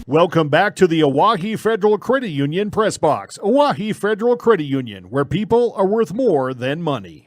Welcome back to the Oahe Federal Credit Union Press Box. Oahe Federal Credit Union, where people are worth more than money.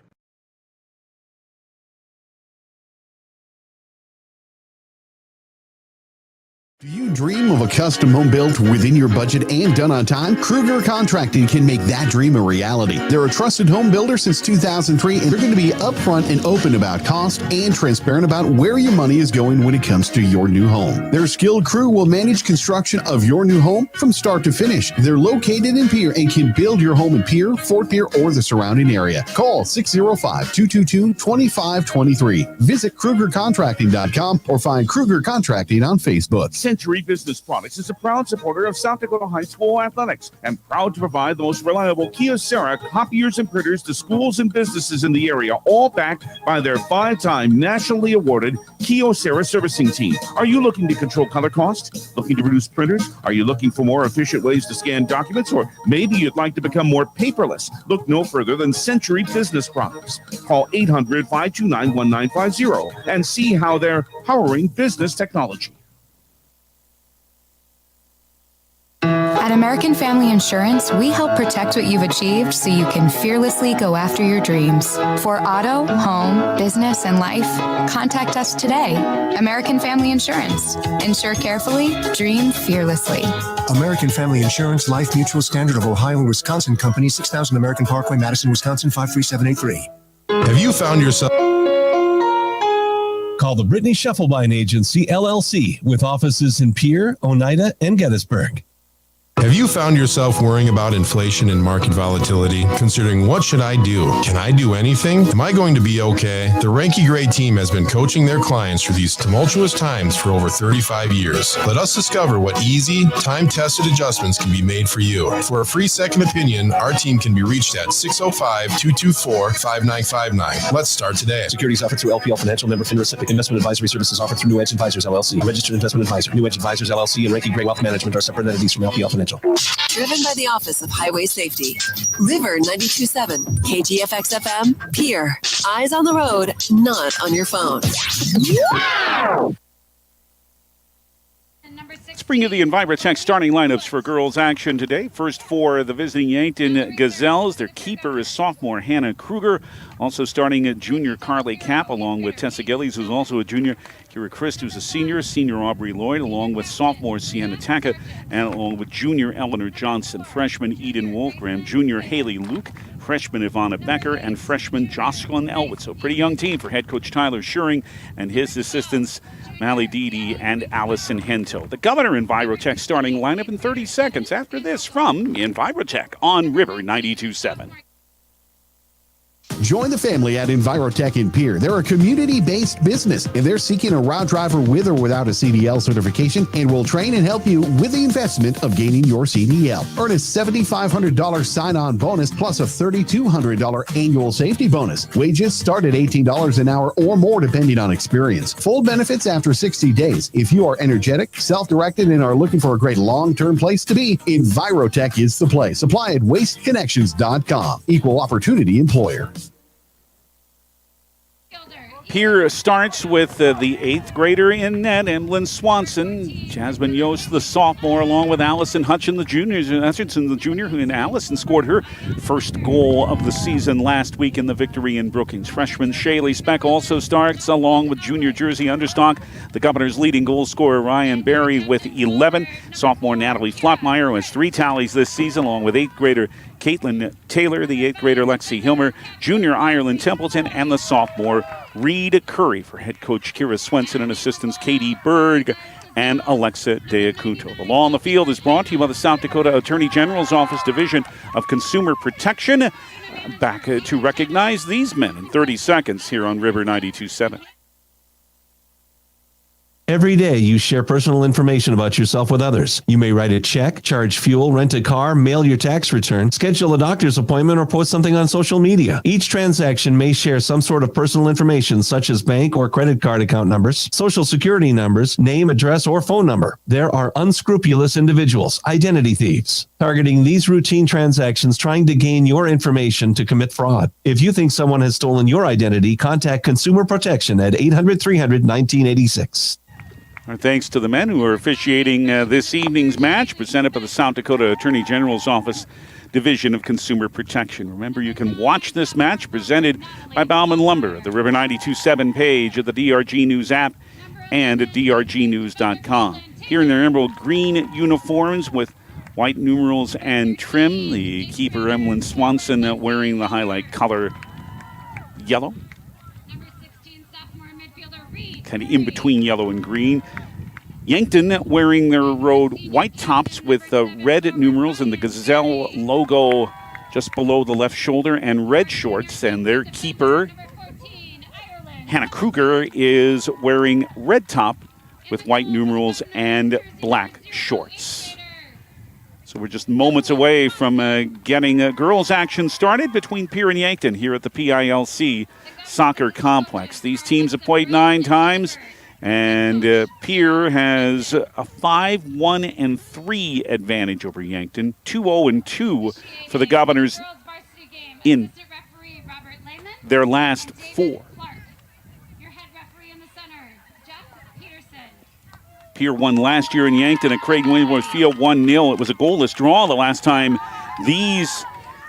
Do you dream of a custom home built within your budget and done on time? Kruger Contracting can make that dream a reality. They're a trusted home builder since 2003, and they're going to be upfront and open about cost and transparent about where your money is going when it comes to your new home. Their skilled crew will manage construction of your new home from start to finish. They're located in Pierre and can build your home in Pierre, Fort Pierre, or the surrounding area. Call 605-222-2523. Visit KrugerContracting.com or find Kruger Contracting on Facebook. Century Business Products is a proud supporter of South Dakota High School athletics and proud to provide the most reliable Kyocera copiers and printers to schools and businesses in the area, all backed by their 5-time nationally awarded Kyocera servicing team. Are you looking to control color costs? Looking to reduce printers? Are you looking for more efficient ways to scan documents? Or maybe you'd like to become more paperless? Look no further than Century Business Products. Call 800-529-1950 and see how they're powering business technology. At American Family Insurance, we help protect what you've achieved so you can fearlessly go after your dreams. For auto, home, business, and life, contact us today. American Family Insurance. Insure carefully, dream fearlessly. American Family Insurance, Life Mutual, Standard of Ohio and Wisconsin Company, 6000 American Parkway, Madison, Wisconsin, 53783. Have you found yourself? Call the Brittany Scheffelbein Agency, LLC, with offices in Pierre, Oneida, and Gettysburg. Have you found yourself worrying about inflation and market volatility? Considering what should I do? Can I do anything? Am I going to be okay? The Ranky Gray team has been coaching their clients through these tumultuous times for over 35 years. Let us discover what easy, time-tested adjustments can be made for you. For a free second opinion, our team can be reached at 605-224-5959. Let's start today. Securities offered through LPL Financial, member FINRA SIPC. Investment advisory services offered through New Edge Advisors, LLC. A registered investment advisor. New Edge Advisors, LLC, and Ranky Gray Wealth Management are separate entities from LPL Financial. Driven by the Office of Highway Safety. River 92.7, KGFX FM, Pierre. Eyes on the road, not on your phone. Let's bring you the EnviroTech starting lineups for girls action today. First for the visiting Yankton Gazelles. Their keeper is sophomore Hannah Kruger. Also starting at junior Carly Kapp, along with Tessa Gillies, who's also a junior. Kira Christ, who's a senior Aubrey Lloyd, along with sophomore Sienna Taka, and along with junior Eleanor Johnson, freshman Eden Wolfgram, junior Haley Luke, freshman Ivana Becker, and freshman Jocelyn Elwood. So pretty young team for head coach Tyler Schuring and his assistants Mally Dede and Allison Hento. The Governor EnviroTech starting lineup in 30 seconds after this from EnviroTech on River 92.7. Join the family at EnviroTech in Pierre. They're a community-based business, and they're seeking a route driver with or without a CDL certification and will train and help you with the investment of gaining your CDL. Earn a $7,500 sign-on bonus plus a $3,200 annual safety bonus. Wages start at $18 an hour or more depending on experience. Full benefits after 60 days. If you are energetic, self-directed, and are looking for a great long-term place to be, EnviroTech is the place. Apply at wasteconnections.com. Equal opportunity employer. Pierre starts with the 8th grader in net, Emlyn Swanson. Jasmine Yost, the sophomore, along with Allison Hutchin, the junior, and Allison scored her first goal of the season last week in the victory in Brookings. Freshman Shaylee Speck also starts, along with junior Jersey Understock. The Governor's leading goal scorer, Ryan Berry, with 11. Sophomore Natalie Flottmeyer, who has 3 tallies this season, along with 8th grader Caitlin Taylor, the 8th grader Lexi Hilmer, junior Ireland Templeton, and the sophomore Reed Curry. For head coach Kira Swenson and assistants Katie Berg and Alexa Deacuto. The Law on the Field is brought to you by the South Dakota Attorney General's Office Division of Consumer Protection. Back to recognize these men in 30 seconds here on River 92.7. Every day, you share personal information about yourself with others. You may write a check, charge fuel, rent a car, mail your tax return, schedule a doctor's appointment, or post something on social media. Each transaction may share some sort of personal information, such as bank or credit card account numbers, social security numbers, name, address, or phone number. There are unscrupulous individuals, identity thieves, targeting these routine transactions, trying to gain your information to commit fraud. If you think someone has stolen your identity, contact Consumer Protection at 800-300-1986. Our thanks to the men who are officiating this evening's match, presented by the South Dakota Attorney General's Office, Division of Consumer Protection. Remember, you can watch this match presented by Bauman Lumber at the River 92.7 page of the DRG News app and at drgnews.com. Here in their emerald green uniforms with white numerals and trim, the keeper Emlyn Swanson wearing the highlight color yellow. Kind of in between yellow and green. Yankton wearing their road white tops with red numerals and the Gazelle logo just below the left shoulder and red shorts. And their keeper, Hannah Kruger, is wearing red top with white numerals and black shorts. So we're just moments away from getting girls action started between Pierre and Yankton here at the PILC Soccer Complex. These teams have played 9 times, and Pierre has a 5-1-3 advantage over Yankton, 2-0-2 for the Governors in their last 4. Pierre won last year in Yankton at Craig Williams Field 1-0. It was a goalless draw the last time these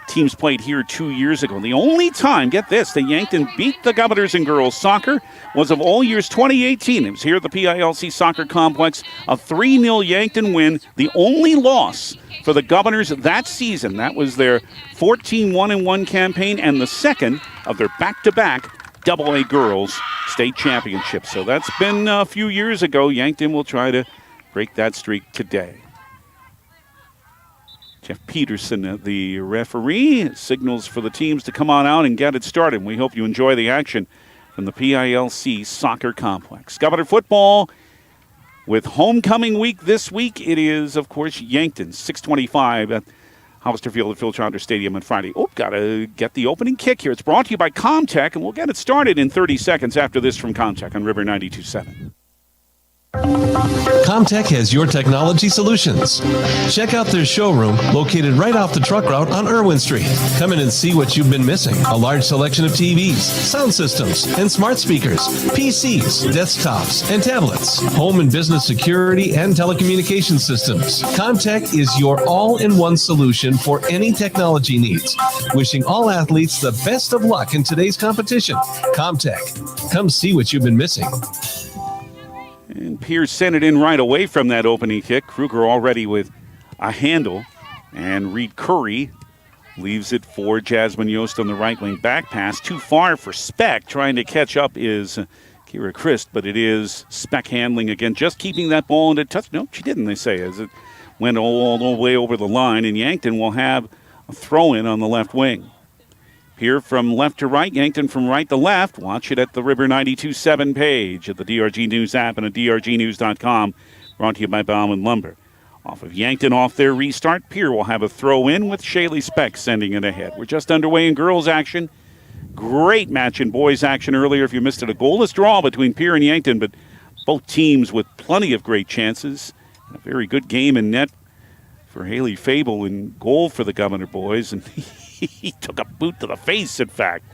teams played here 2 years ago. The only time, get this, that Yankton beat the Governors in girls soccer was of all years 2018. It was here at the PILC Soccer Complex, a 3-0 Yankton win, the only loss for the Governors that season. That was their 14-1-1 campaign and the second of their back-to-back AA girls state championships. So that's been a few years ago. Yankton will try to break that streak today. Jeff Peterson, the referee, signals for the teams to come on out and get it started. We hope you enjoy the action from the PILC Soccer Complex. Governor football with homecoming week this week. It is, of course, Yankton, 6:25 at Hollister Field at Phil Chandler Stadium on Friday. Oh, got to get the opening kick here. It's brought to you by Comtech, and we'll get it started in 30 seconds after this from Comtech on River 92.7. Comtech has your technology solutions. Check out their showroom located right off the truck route on Irwin Street. Come in and see what you've been missing. A large selection of TVs, sound systems, and smart speakers, PCs, desktops, and tablets, home and business security, and telecommunication systems. Comtech is your all-in-one solution for any technology needs. Wishing all athletes the best of luck in today's competition. Comtech. Come see what you've been missing. And Pierce sent it in right away from that opening kick. Kruger already with a handle. And Reed Curry leaves it for Jasmine Yost on the right wing. Back pass too far for Speck. Trying to catch up is Kira Christ, but it is Speck handling again. Just keeping that ball in the touch. No, she didn't, they say, as it went all the way over the line. And Yankton will have a throw-in on the left wing. Here from left to right, Yankton from right to left. Watch it at the River 92.7 page at the DRG News app and at drgnews.com. Brought to you by Bauman Lumber. Off of Yankton, off their restart, Pierre will have a throw-in with Shaylee Speck sending it ahead. We're just underway in girls action. Great match in boys action earlier. If you missed it, a goalless draw between Pierre and Yankton, but both teams with plenty of great chances. And a very good game in net for Haley Fable in goal for the Governor boys. And he took a boot to the face, in fact,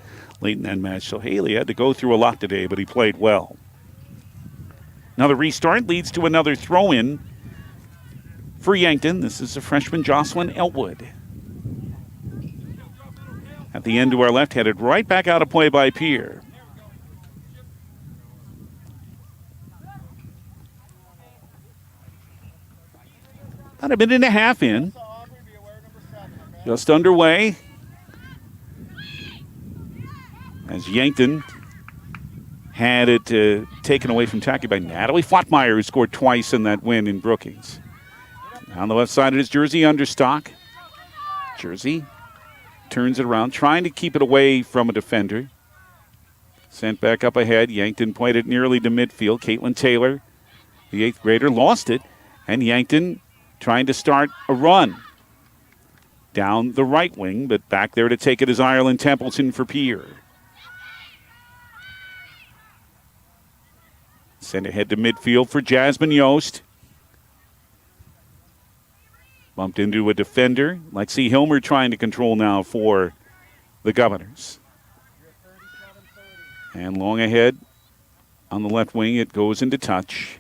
late in that match. So Haley had to go through a lot today, but he played well. Another restart leads to another throw-in for Yankton. This is a freshman, Jocelyn Elwood. At the end to our left, headed right back out of play by Pierre. About a minute and a half in. Just underway. As Yankton had it taken away from Tacky by Natalie Flottmeyer, who scored twice in that win in Brookings. On the left side it is Jersey Understock. Jersey turns it around, trying to keep it away from a defender. Sent back up ahead. Yankton played it nearly to midfield. Caitlin Taylor, the 8th grader, lost it. And Yankton trying to start a run down the right wing, but back there to take it is Ireland Templeton for Pierre. Send ahead to midfield for Jasmine Yost. Bumped into a defender. Lexi Hilmer trying to control now for the Governors. And long ahead on the left wing, it goes into touch.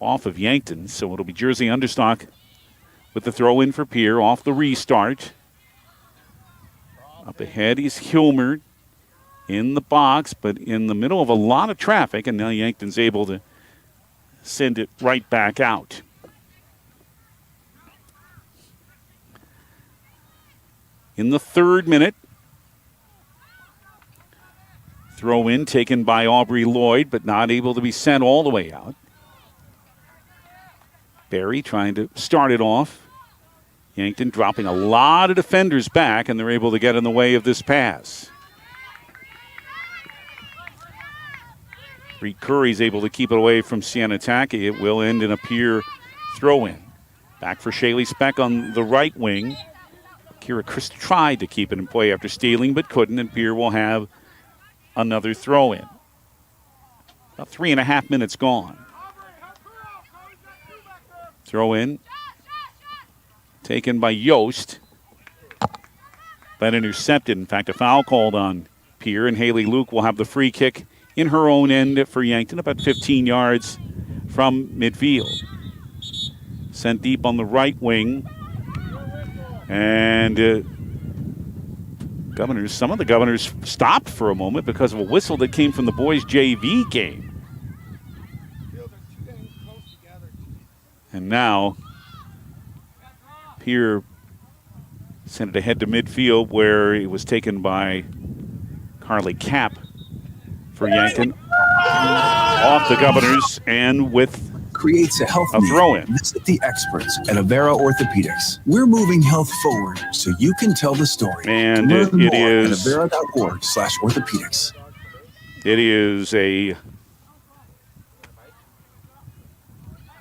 off of Yankton, so it'll be Jersey Understock with the throw in for Pierre off the restart. Up ahead is Hilmer in the box, but in the middle of a lot of traffic, and now Yankton's able to send it right back out. In the 3rd minute, throw in taken by Aubrey Lloyd, but not able to be sent all the way out. Barry trying to start it off. Yankton dropping a lot of defenders back, and they're able to get in the way of this pass. Reed Curry's able to keep it away from Sienataki. It will end in a Pierre throw-in. Back for Shaylee Speck on the right wing. Kira Christ tried to keep it in play after stealing, but couldn't, and Pierre will have another throw-in. About 3.5 minutes gone. Throw-in taken by Yost, but intercepted. In fact, a foul called on Pierre, and Haley Luke will have the free kick in her own end for Yankton, about 15 yards from midfield. Sent deep on the right wing. And some of the Governors stopped for a moment because of a whistle that came from the boys' JV game. And now Pierre sent it ahead to midfield, where it was taken by Carly Kapp for Yankton. Off the Governors, and with creates a health throw-in. Visit the experts at Avera Orthopedics. We're moving health forward so you can tell the story. And it is at Avera.org/orthopedics. It is a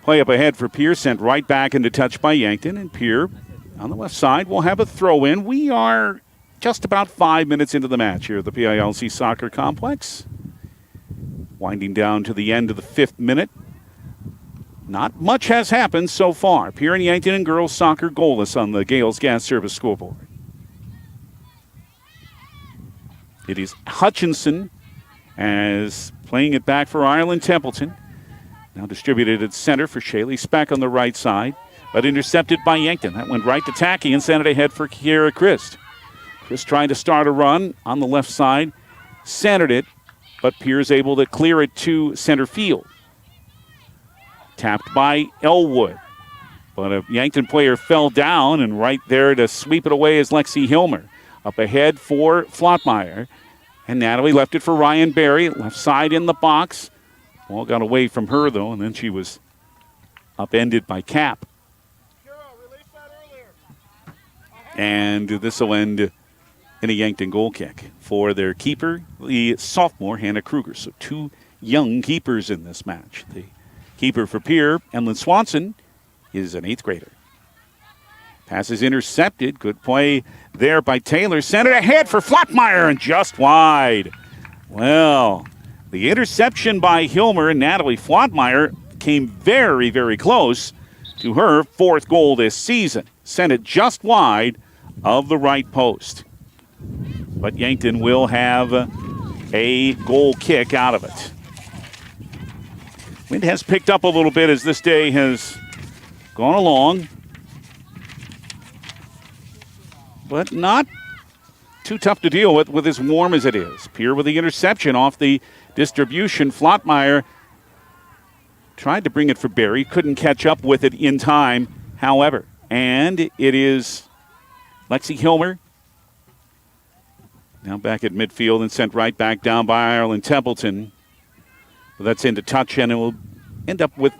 play up ahead for Pierre, sent right back into touch by Yankton, and Pierre on the left side will have a throw-in. We are just about 5 minutes into the match here at the PILC Soccer Complex. Winding down to the end of the 5th minute. Not much has happened so far. Pierre and Yankton and girls soccer goalless on the Gales Gas Service scoreboard. It is Hutchinson as playing it back for Ireland Templeton. Now distributed at center for Shaylee Speck on the right side, but intercepted by Yankton. That went right to Tacky and sent it ahead for Kiera Christ. Christ trying to start a run on the left side, centered it, but Pierre's able to clear it to center field. Tapped by Elwood, but a Yankton player fell down, and right there to sweep it away is Lexi Hilmer. Up ahead for Flottmeyer, and Natalie left it for Ryan Barry, left side in the box. Ball got away from her, though, and then she was upended by Cap. And this will end in a Yankton goal kick for their keeper, the sophomore Hannah Kruger. So 2 young keepers in this match. The keeper for Pierre, Emlyn Swanson, is an 8th grader. Pass is intercepted. Good play there by Taylor. Sent it ahead for Flottmeyer and just wide. Well, the interception by Hilmer, and Natalie Flottmeyer came very, very close to her 4th goal this season. Sent it just wide of the right post. But Yankton will have a goal kick out of it. Wind has picked up a little bit as this day has gone along, but not too tough to deal with as warm as it is. Pierre with the interception off the distribution. Flottmeyer tried to bring it for Barry, couldn't catch up with it in time, however. And it is Lexi Hilmer now back at midfield and sent right back down by Ireland Templeton. Well, that's into touch, and it will end up with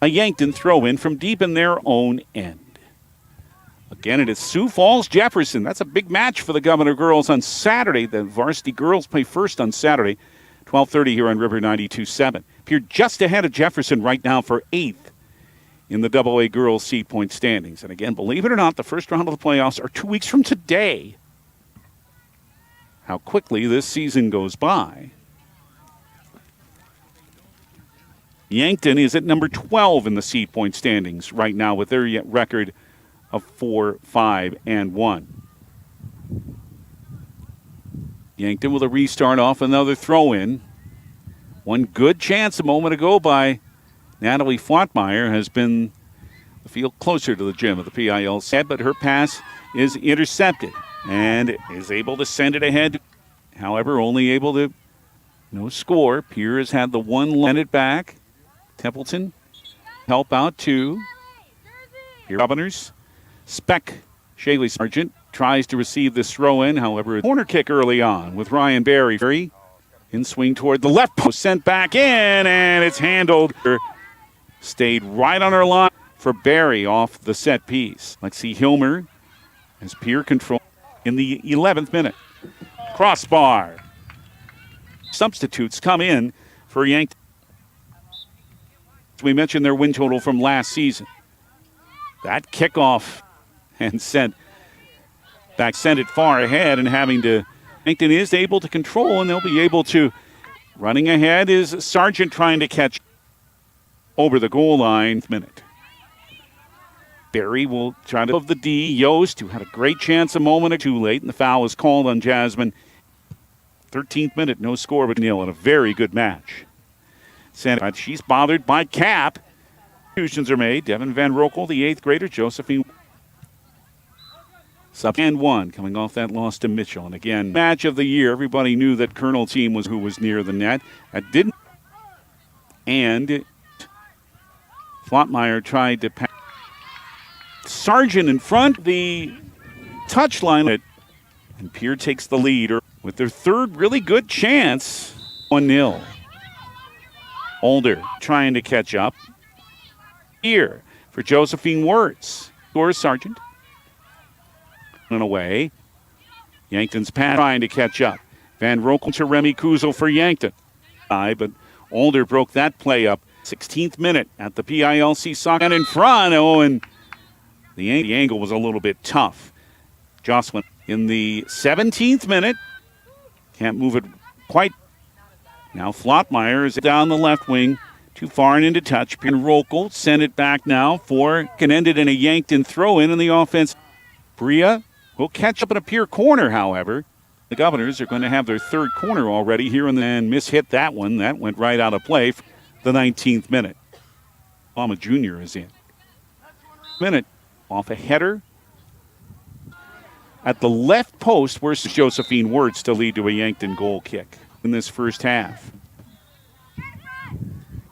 a Yankton throw-in from deep in their own end. Again, it is Sioux Falls Jefferson. That's a big match for the Governor girls on Saturday. The varsity girls play first on Saturday, 12:30 here on River 92.7. Pierre just ahead of Jefferson right now for 8th in the AA girls seed point standings. And again, believe it or not, the first round of the playoffs are 2 weeks from today. How quickly this season goes by. Yankton is at number 12 in the seed point standings right now with their record of 4-5-1. Yankton with a restart off another throw-in. One good chance a moment ago by Natalie Flottmeyer has been the field closer to the gym of the PILC, but her pass is intercepted and is able to send it ahead. However, only able to no score. Pierre has had the one send it back. Templeton help out to Pierre Governors. Speck Shaylee Sargent tries to receive this throw in. However, a corner kick early on with Ryan Berry. In swing toward the left post, sent back in, and it's handled. Stayed right on her line for Berry off the set piece. Lexi Hilmer has Pierre control in the 11th minute. Crossbar. Substitutes come in for Yankton. We mentioned their win total from last season. That kickoff and sent it far ahead, and having to Yankton is able to control, and they'll be able to. Running ahead is Sargent trying to catch over the goal line. Minute. Berry will try to of the D. Yost, who had a great chance a moment or two late, and the foul is called on Jasmine. 13th minute, no score but nil, and a very good match. She's bothered by Cap. Substitutions are made. Devin Van Rokel, the 8th grader. Josephine. And one coming off that loss to Mitchell. And again, match of the year. Everybody knew that Colonel team was who was near the net. That didn't. And Flottmeyer tried to pass. Sargent in front. The touchline. And Pierre takes the lead with their third really good chance. 1-0. Older trying to catch up. Here for Josephine Wirtz. Scores Sargent. And away. Yankton's pass trying to catch up. Van Rokel to Remy Kuzel for Yankton. But Older broke that play up. 16th minute at the PILC soccer. And in front. Oh, and the angle was a little bit tough. Jocelyn in the 17th minute. Can't move it quite. Now Flottmeyer is down the left wing. Too far and into touch. Van Rokel sent it back now for can end it in a Yankton throw-in the offense. Bria will catch up in a Pierre corner, however. The Governors are going to have their third corner already here and mishit that one. That went right out of play for the 19th minute. Palma Jr. is in. Minute off a header at the left post. Where's Josephine Wirtz to lead to a Yankton goal kick in this first half.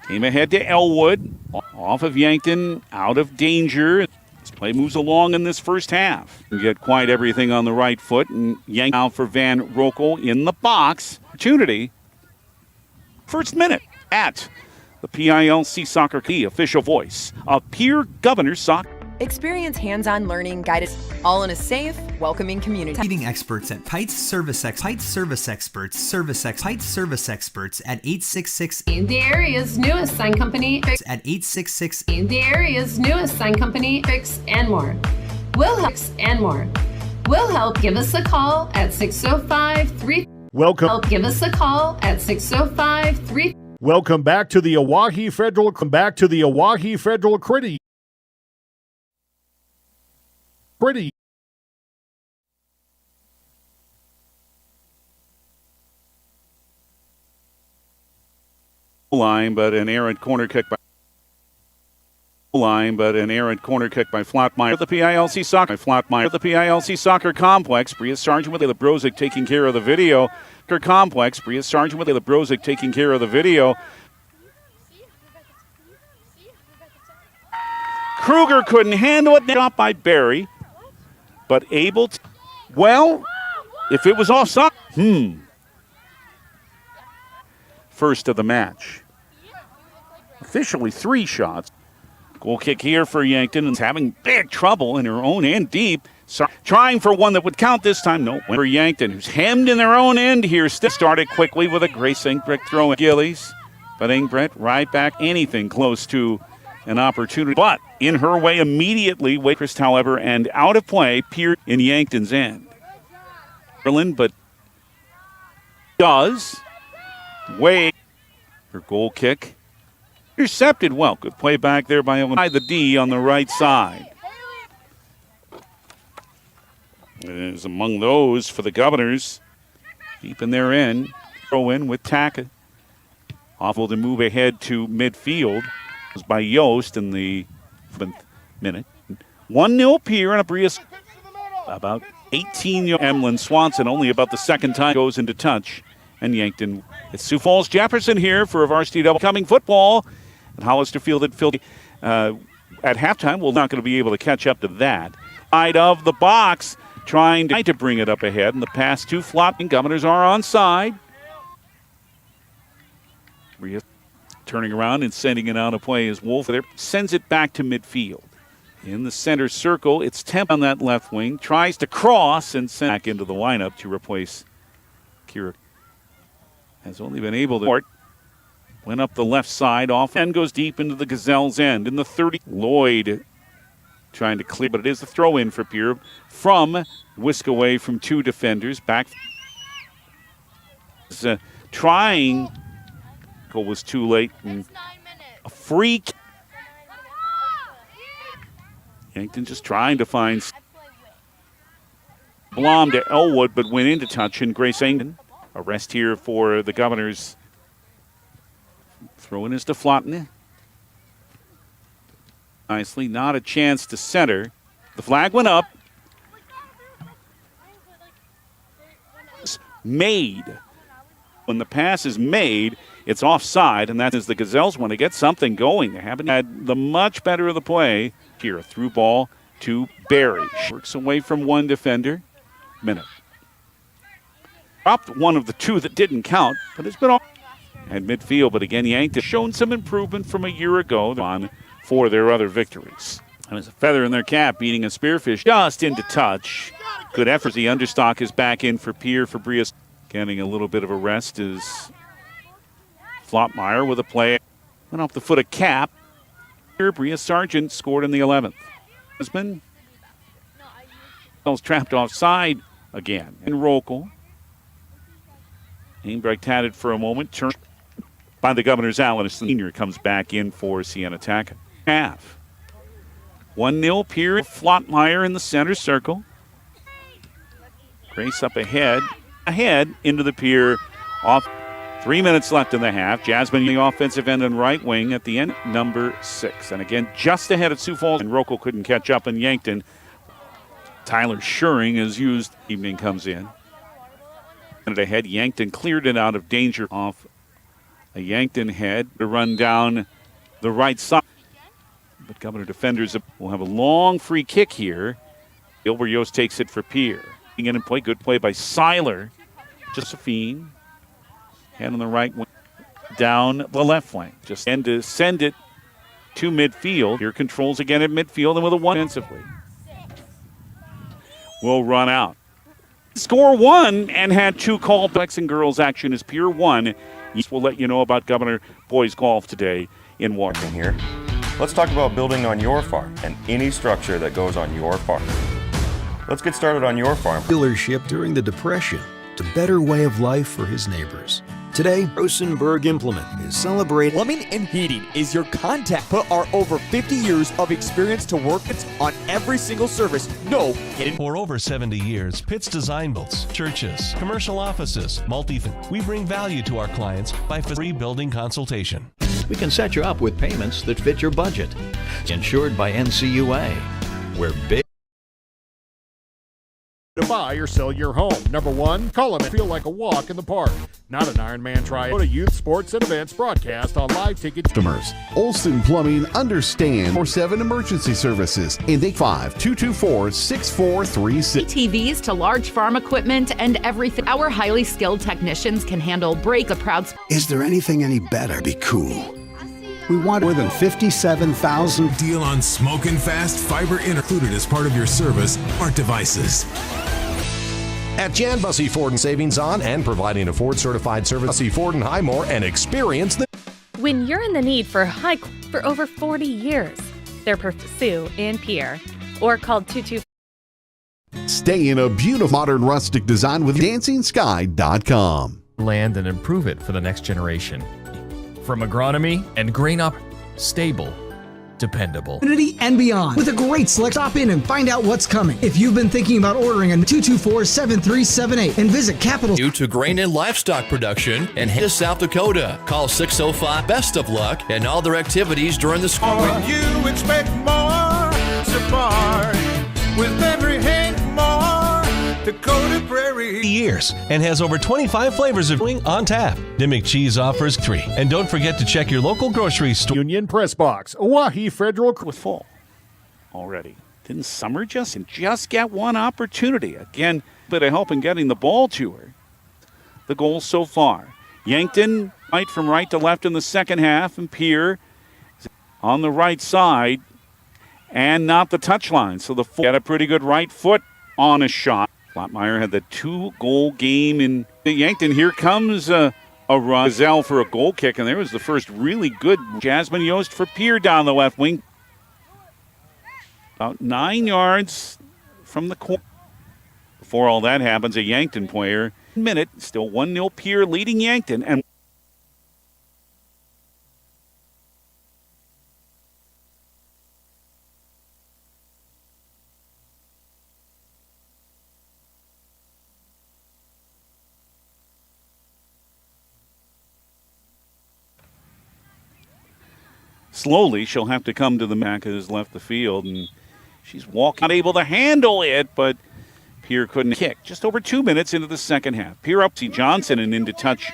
Came ahead to Elwood. Off of Yankton, out of danger. This play moves along in this first half. You get quite everything on the right foot, and Yank out for Van Rokel in the box. Opportunity. First minute at the PILC Soccer Key, official voice of Pierre Governors Soccer. Experience hands-on learning guided all in a safe, welcoming community. Leading experts at Pites Service Experts at 866 in the area's newest sign company at 866 in the area's newest sign company Fix and More. We'll help. Give us a call at 605-3. Welcome. Give us a call at 605-3. Welcome back to the Oahe Federal. Credit. Line, but an errant corner kick by Flottmeyer. The PILC Soccer Complex. Bria Sargent with the Brozic taking care of the video. Kruger couldn't handle it. Shot by Berry, but able to. Well, if it was offside. First of the match. Officially 3 shots. Goal kick here for Yankton, and having big trouble in her own end deep. Trying for one that would count this time. No, for Yankton, who's hemmed in their own end here. Still started quickly with a Grace Ingbrett throw at Gillies. But Ingbrett right back anything close to an opportunity. But in her way immediately, Waitrist, however, and out of play, Pierre in Yankton's end. Berlin, but does. Way her goal kick. Intercepted well. Good play back there by the D on the right side. It is among those for the Governors. Deep in their end. Throw in with Tackett. Awful to move ahead to midfield. by Yost in the 7th minute. 1-0 Pierre and a Brias about 18 Emlyn Swanson only about the second time goes into touch. And Yankton, it's Sioux Falls Jefferson here for a varsity double coming football. And Hollister fielded at halftime. We're not going to be able to catch up to that. Side of the box, trying to bring it up ahead. And the pass to flopping. Governors are onside. Brias turning around and sending it out of play as Wolf there sends it back to midfield. In the center circle, it's Temp on that left wing. Tries to cross and send back into the lineup to replace Kira. Has only been able to went up the left side off and goes deep into the Gazelles end. In the 30, Lloyd trying to clear, but it is the throw in for Pierre from whisk away from two defenders. Back trying, goal was too late. And a freak. Yankton just trying to find Blom to Elwood, but went into touch, and Grace Angton. A rest here for the Governors. Throwing is to Flotny. Nicely, not a chance to center. The flag went up. It's made. When the pass is made, it's offside, and that is the Gazelles want to get something going. They haven't had the much better of the play. Here, a through ball to Barry. Works away from one defender. Minute. Dropped one of the two that didn't count, but it's been off at midfield. But again, Yankton has shown some improvement from a year ago on for their other victories. And it's a feather in their cap, beating a Spearfish just into touch. Good effort. The understock is back in for Pierre Fabrias. Getting a little bit of a rest is Flopmeyer with a play. Went off the foot of Cap. Bria Sargent scored in the 11th. Husband trapped offside again. And Rokel. Ainbrecht had it for a moment. Turned by the Governors. Allen Sr. comes back in for Sienna Tackett. Half. 1-0 Pierre. Flotmeyer in the center circle. Grace up ahead. Into the Pierre. Off. 3 minutes left in the half. Jasmine, the offensive end and right wing at the end, number 6. And again, just ahead of Sioux Falls. And Rokel couldn't catch up in Yankton. Tyler Schuring is used. Evening comes in. And ahead, Yankton cleared it out of danger off a Yankton head to run down the right side. But Governor defenders will have a long free kick here. Gilbert Yost takes it for Pierre. In and play. Good play by Seiler. Josephine. Hand on the right wing, down the left flank. Just and to send it to midfield. Here controls again at midfield and with a one defensively. Will run out. Score 1 and had 2 called. Boys and girls action is Pier 1. We'll let you know about Governor Boys Golf today in Washington. Here, let's talk about building on your farm and any structure that goes on your farm. Let's get started on your farm. Dealership during the Depression, a better way of life for his neighbors. Today, Rosenberg Implement is celebrating. Plumbing and heating is your contact. Put our over 50 years of experience to work on every single service. No hidden. For over 70 years, Pitt's Design Builds, churches, commercial offices, we bring value to our clients by free building consultation. We can set you up with payments that fit your budget. Insured by NCUA. We're big. To buy or sell your home. Number 1, call them and feel like a walk in the park. Not an Ironman try. Go to youth sports and events broadcast on live ticket customers. Olson Plumbing understand for 7 emergency services and they 5-224-6436. ATVs to large farm equipment and everything. Our highly skilled technicians can handle break a proud. Is there anything any better? Be cool. We want more than 57,000. Deal on Smokin' Fast fiber included as part of your service. Smart devices. At Jan Bussey Ford and savings on and providing a Ford certified service. Bussey Ford and Highmore and experience the. When you're in the need for for over 40 years, they're Sue and Pierre, or called 22. Stay in a beautiful modern rustic design with DancingSky.com. Land and improve it for the next generation. From agronomy and grain up, stable, dependable. And beyond. With a great select, stop in and find out what's coming. If you've been thinking about ordering a 224-7378 and visit Capital Due to grain and livestock production and head to South Dakota. Call 605. Best of luck and all their activities during the school. When you expect more support with every hint more Dakota Prairie. Years and has over 25 flavors of on tap. Dimmick Cheese offers 3. And don't forget to check your local grocery store. Union Press Box, Oahe Federal with full already. Didn't Summer just get one opportunity? Again, bit of help in getting the ball to her. The goals so far. Yankton right from right to left in the second half, and Pierre on the right side and not the touchline. So the full got a pretty good right foot on a shot. Flottmeyer had the 2-goal game in Yankton. Here comes a run. Gazelles for a goal kick, and there was the first really good Jasmine Yost for Pierre down the left wing. About 9 yards from the corner. Before all that happens, a Yankton player. Minute, still 1-0 Pierre leading Yankton. And slowly, she'll have to come to the Mac has left the field, and she's not able to handle it, but Pierre couldn't kick. Just over 2 minutes into the second half. Pierre up to Johnson and into touch.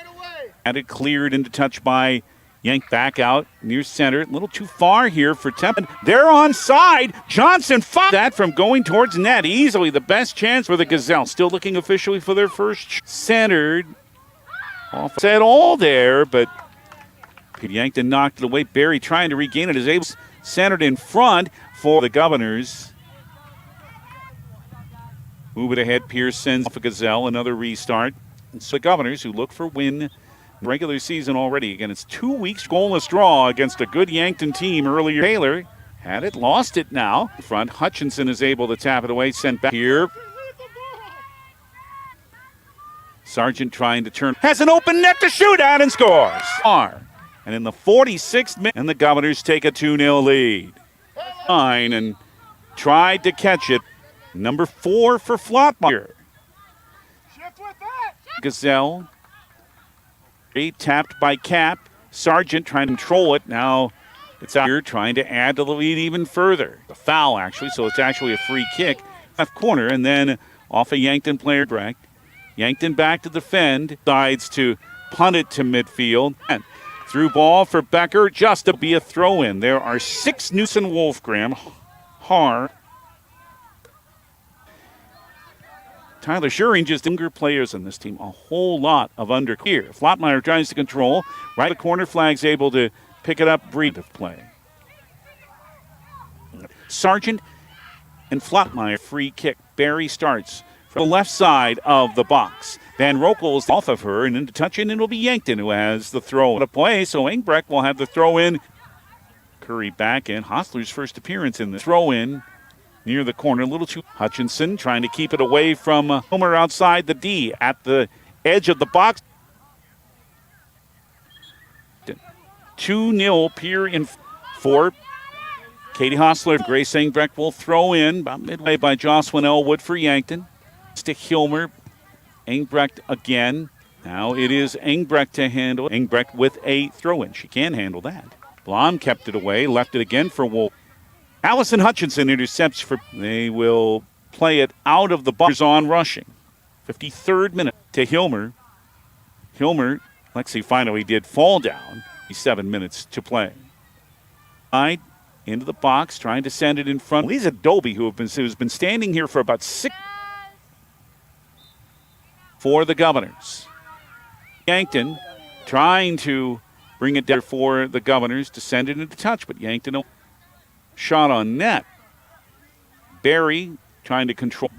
Had it cleared into touch by Yank back out near center. A little too far here for Temple. They're onside. Johnson fought that from going towards net. Easily the best chance for the Gazelles. Still looking officially for their first centered. Off set all there, but Yankton knocked it away. Barry trying to regain it is able centered in front for the Governors. Move it ahead. Pierce sends off a Gazelle. Another restart. It's the Governors who look for win regular season already. Again, it's 2 weeks goalless draw against a good Yankton team earlier. Taylor had it, lost it now. Front. Hutchinson is able to tap it away. Sent back here. Sargent trying to turn. Has an open net to shoot at and scores. And in the 46th minute, and the Governors take a 2-0 lead. And tried to catch it. Number 4 for Flottmeyer. Gazelle. Tapped by Cap. Sargent trying to control it. Now it's out here trying to add to the lead even further. A foul, actually, so it's actually a free kick. Left corner, and then off a Yankton player. Yankton back to defend. Decides to punt it to midfield. And through ball for Becker, just to be a throw-in. There are 6 Newson Wolfgram. Tyler Schuring, just younger players in this team. A whole lot of under here. Flottmeyer tries to control. Right the corner flag's able to pick it up. Breed of play. Sargent and Flottmeyer free kick. Barry starts from the left side of the box. Van Rokel is off of her and into touch, and it'll be Yankton who has the throw to play. So Engbrecht will have the throw in. Curry back in. Hostler's first appearance in the throw in. Near the corner, a little too. Hutchinson trying to keep it away from Homer outside the D at the edge of the box. 2-0 Pierre in 4. Katie Hostler, Grace Engbrecht will throw in about midway by Jocelyn Elwood for Yankton. Stick Hilmer. Engbrecht again. Now it is Engbrecht to handle. Engbrecht with a throw in. She can handle that. Blom kept it away, left it again for Wolf. Allison Hutchinson intercepts for. They will play it out of the box on rushing. 53rd minute to Hilmer. Lexi finally did fall down. 7 minutes to play. Into the box, trying to send it in front. Lisa Doby, who's been standing here for about 6 for the Governors. Yankton trying to bring it down for the Governors to send it into touch, but Yankton shot on net. Barry trying to control.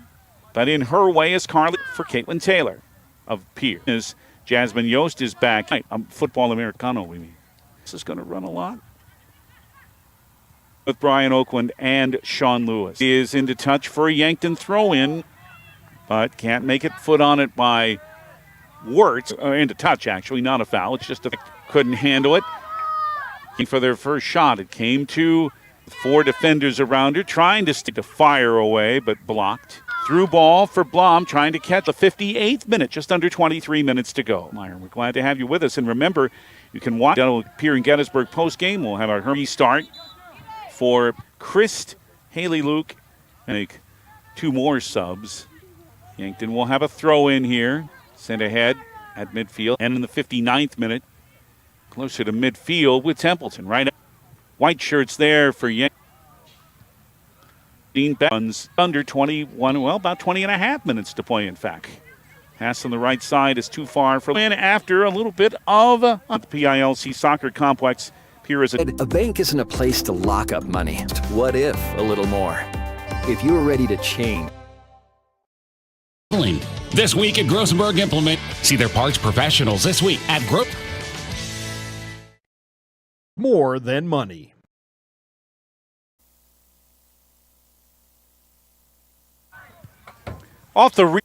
But in her way is Carly for Caitlin Taylor of Pierre. As Jasmine Yost is back. Football Americano, we mean. This is going to run a lot. With Brian Oakland and Sean Lewis. He is into touch for a Yankton throw-in, but can't make it. Foot on it by Wirtz. Into touch, actually, not a foul. It's just couldn't handle it. For their first shot, it came to 4 defenders around her, trying to stick the fire away, but blocked. Through ball for Blom, trying to catch the 58th minute, just under 23 minutes to go. Meyer, we're glad to have you with us. And remember, you can watch Pierre in Gettysburg postgame. We'll have our restart for Christ, Haley Luke, and 2 more subs. Yankton will have a throw in here, sent ahead at midfield. And in the 59th minute, closer to midfield with Templeton. Right up. White shirts there for Yankton. Runs under 21, well, about 20 and a half minutes to play, in fact. Pass on the right side is too far for win after a little bit of the PILC soccer complex. Pierre is A bank isn't a place to lock up money. What if a little more? If you were ready to change. This week at Grosenberg Implement. See their parts professionals this week at More than money. Off the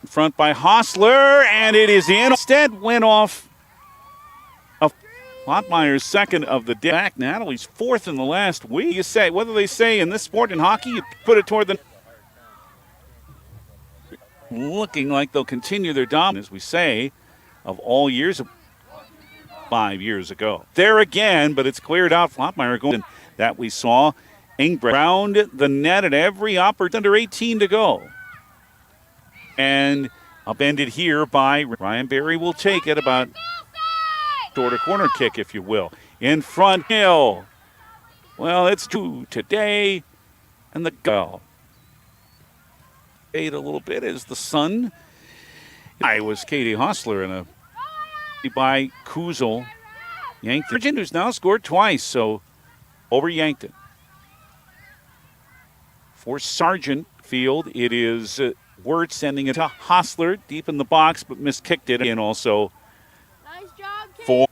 front by Hostler, and it is in. Instead went off of Lottmeyer's second of the day. Back Natalie's 4th in the last week. You say, what do they say in this sport in hockey? You put it toward the. Looking like they'll continue their dominance, as we say, of all years of 5 years ago. There again, but it's cleared out. Lottmeyer going that we saw. Ingbrand around the net at every opportunity. Under 18 to go. And upended here by Ryan Berry will take it about short a corner kick, if you will. In front, Hill. Well, it's 2 today. And the goal. A little bit as the sun. I was Katie Hostler in a by Kuzel. Yankton, who's now scored twice, so over Yankton. For Sargent Field, it is Wirt sending it to Hostler deep in the box, but miskicked it. And also nice job, for.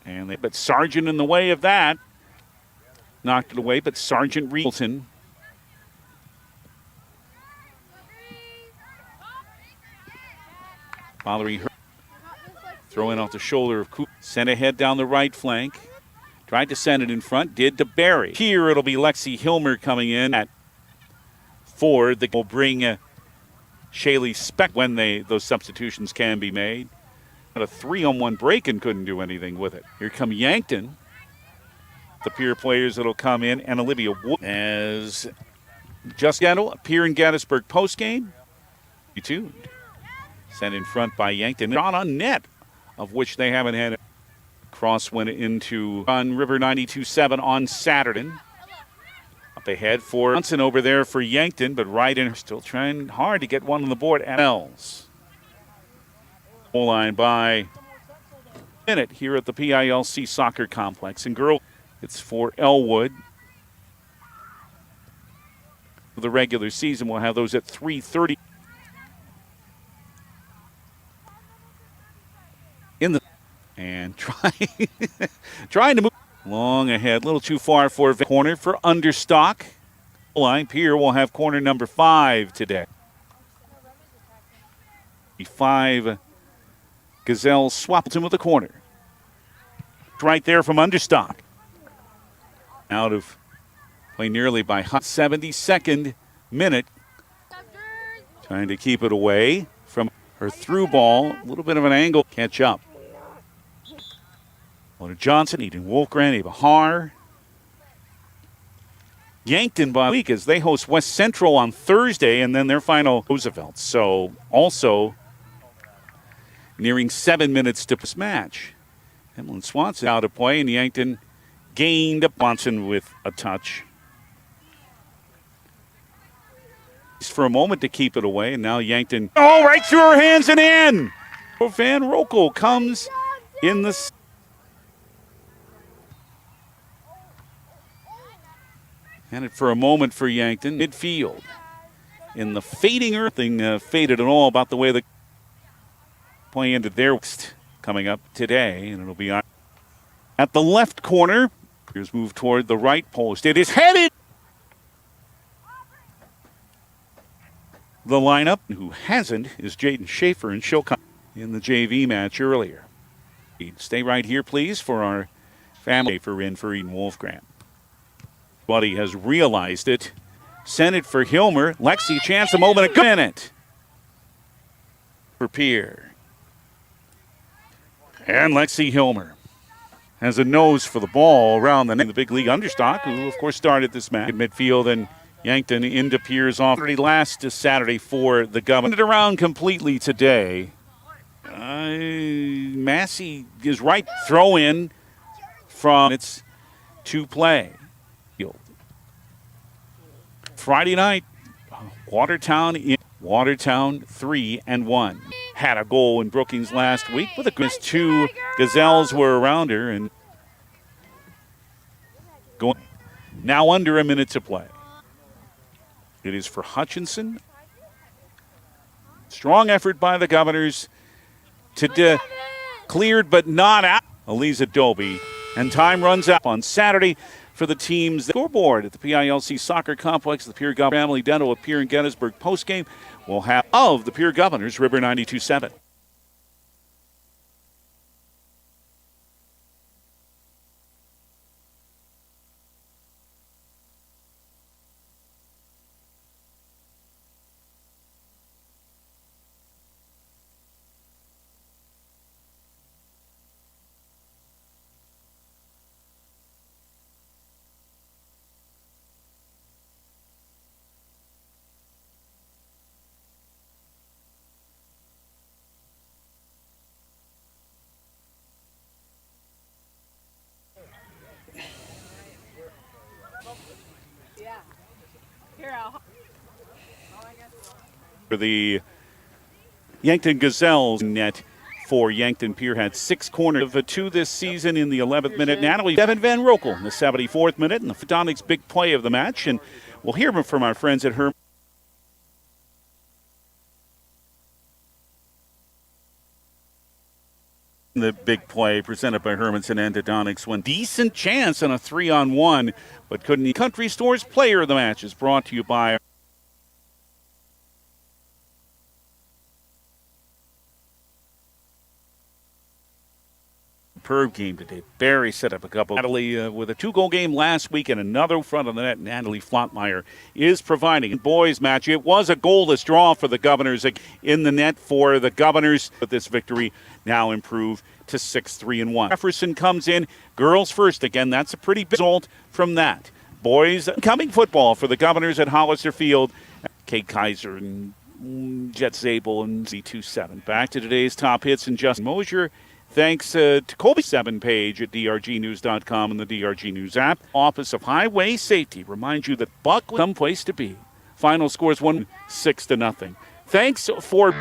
And but Sargent in the way of that. Knocked it away, but Sargent Reelton. Valerie throwing off the shoulder of Coop. Sent ahead down the right flank. Tried to send it in front. Did to Barry. Here it'll be Lexi Hilmer coming in at 4. That will bring Shaylee Speck when those substitutions can be made. But a 3-on-1 break and couldn't do anything with it. Here come Yankton. The Pierre players that'll come in. And Olivia Wood as just Pierre in Gettysburg postgame. You tuned. Sent in front by Yankton. Not on net, of which they haven't had a cross went into on River 92.7 on Saturday. Up ahead for Johnson over there for Yankton, but right in, still trying hard to get one on the board at Ells. Goal line by minute here at the PILC Soccer Complex. And girl, it's for Elwood. For the regular season, we'll have those at 3:30. In the and trying to move long ahead, a little too far for corner for Understock. Line Pierre will have corner number 5 today. 5 Gazelles swapped him with the corner. Right there from Understock. Out of play nearly by 72nd minute. Trying to keep it away from her through ball. A little bit of an angle. Catch up. Johnson, Eden Wolfgren, Ava Haar. Yankton by week as they host West Central on Thursday and then their final Roosevelt. So also nearing 7 minutes to this match. Emily Swanson out of play and Yankton gained Swanson with a touch. For a moment to keep it away and now Yankton, right through her hands and in. Van Rokel comes in the. And it for a moment for Yankton. Midfield. In the fading earth, nothing faded at all about the way the play ended there. Coming up today, and it'll be on at the left corner. Here's moved toward the right post. It is headed. The lineup, who hasn't, is Jaden Schaefer, and she'll come. in the JV match earlier. Stay right here, please, for our family for Eden Wolfgram. Buddy has realized it. Sent it for Hilmer. Lexi, chance a moment ago. Minute for Pierre. And Lexi Hilmer has a nose for the ball around the net. The big league understock, who of course started this match at midfield, and Yankton into Pierre's off last Saturday for the Governors. It around completely today. Massey is right. Throw in from it's to play. Friday night, Watertown 3-1. Had a goal in Brookings last week with a good 2 Gazelles were around her and going now under a minute to play. It is for Hutchinson. Strong effort by the Governors to cleared but not out. Eliza Doby, and time runs out on Saturday for the team's scoreboard at the PILC Soccer Complex. The Pierre Governors Family Dental at Pierre and Gettysburg postgame will have of the Pierre Governors, River 92.7. For the Yankton Gazelles net for Yankton, Pierre had 6 corners of 2 this season in the 11th minute. Natalie Devin Van Rokel in the 74th minute, and the Photonics big play of the match. And we'll hear from our friends at Herman. The big play presented by Hermanson Endodontics when decent chance on a 3-on-1, but couldn't. The Country Store's player of the match is brought to you by superb game today. Barry set up a couple. Natalie with a 2-goal game last week and another front of the net. Natalie Flottmeyer is providing. Boys match. It was a goalless draw for the Governors in the net for the Governors. But this victory now improved to 6-3-1. Jefferson comes in. Girls first. Again, that's a pretty big result from that. Boys coming football for the Governors at Hollister Field. Kate Kaiser and Jet Zabel and Z27. Back to today's top hits and Justin Mosier. Thanks to Colby 7 page at drgnews.com and the DRG News app. Office of Highway Safety reminds you that Buck was someplace to be. Final score is 1-6-0. Thanks for...